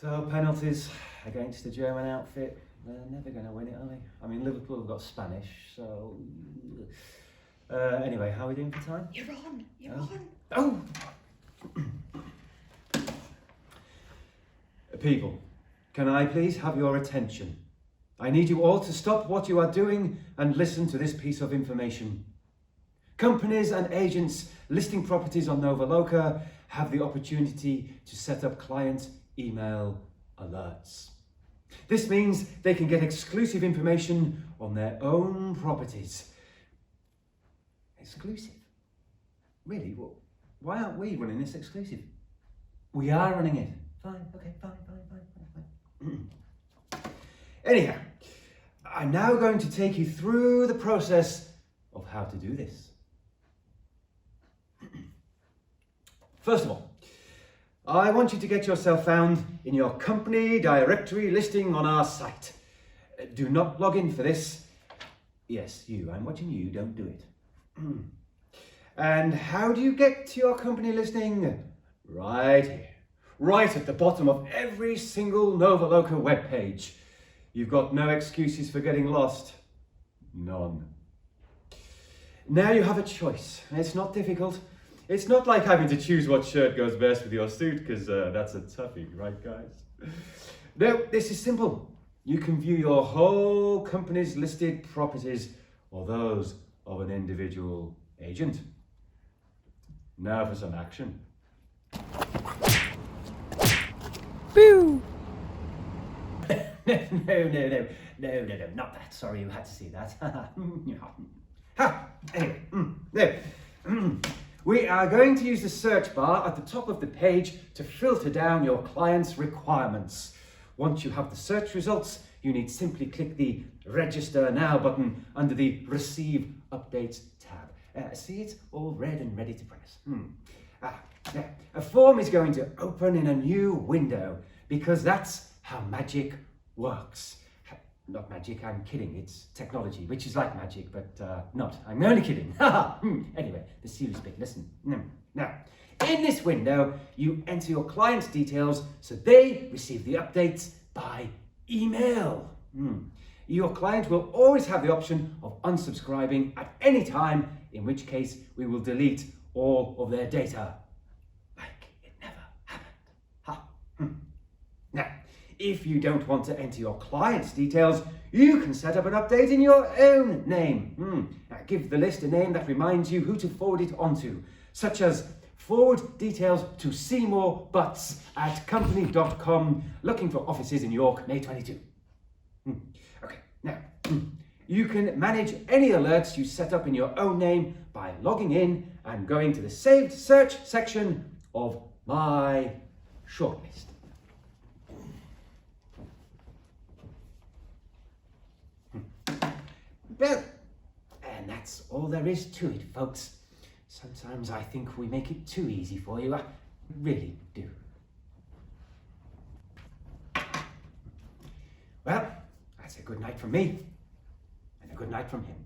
So penalties against the German outfit. They're never going to win it, are they? I mean, Liverpool have got Spanish, so... anyway, how are we doing for time? You're on. You're on. Oh! People, can I please have your attention? I need you all to stop what you are doing and listen to this piece of information. Companies and agents listing properties on NovaLoca have the opportunity to set up client email alerts. This means they can get exclusive information on their own properties. Exclusive? Really? Well, why aren't we running this exclusive? We are running it. Fine, okay, fine. Anyhow, I'm now going to take you through the process of how to do this. First of all, I want you to get yourself found in your company directory listing on our site. Do not log in for this. Yes, you, I'm watching you, don't do it. And how do you get to your company listing? Right here. Right at the bottom of every single NovaLoca webpage. You've got no excuses for getting lost. None. Now you have a choice. It's not difficult. It's not like having to choose what shirt goes best with your suit, because that's a toughie, right guys? No, this is simple. You can view your whole company's listed properties or those of an individual agent. Now for some action. Boo! No, not that. Sorry, you had to see that. Anyway, no. We are going to use the search bar at the top of the page to filter down your client's requirements. Once you have the search results, you need simply click the Register Now button under the Receive Updates tab. See, it's all red and ready to press. Now, a form is going to open in a new window because that's how magic works. Not magic, I'm kidding. It's technology, which is like magic, but not. I'm only kidding. Anyway, the serious bit, listen. Now, in this window, you enter your client's details so they receive the updates by email. Your client will always have the option of unsubscribing at any time, in which case we will delete all of their data. Like it never happened. Now, if you don't want to enter your client's details, you can set up an update in your own name. Now, give the list a name that reminds you who to forward it onto, such as forward details to Seymour Butts at company.com, looking for offices in York, May 22. Okay, now, you can manage any alerts you set up in your own name by logging in and going to the Saved Search section of My Shortlist. Well, and that's all there is to it, folks. Sometimes I think we make it too easy for you. I really do. Well, that's a good night from me, and a good night from him.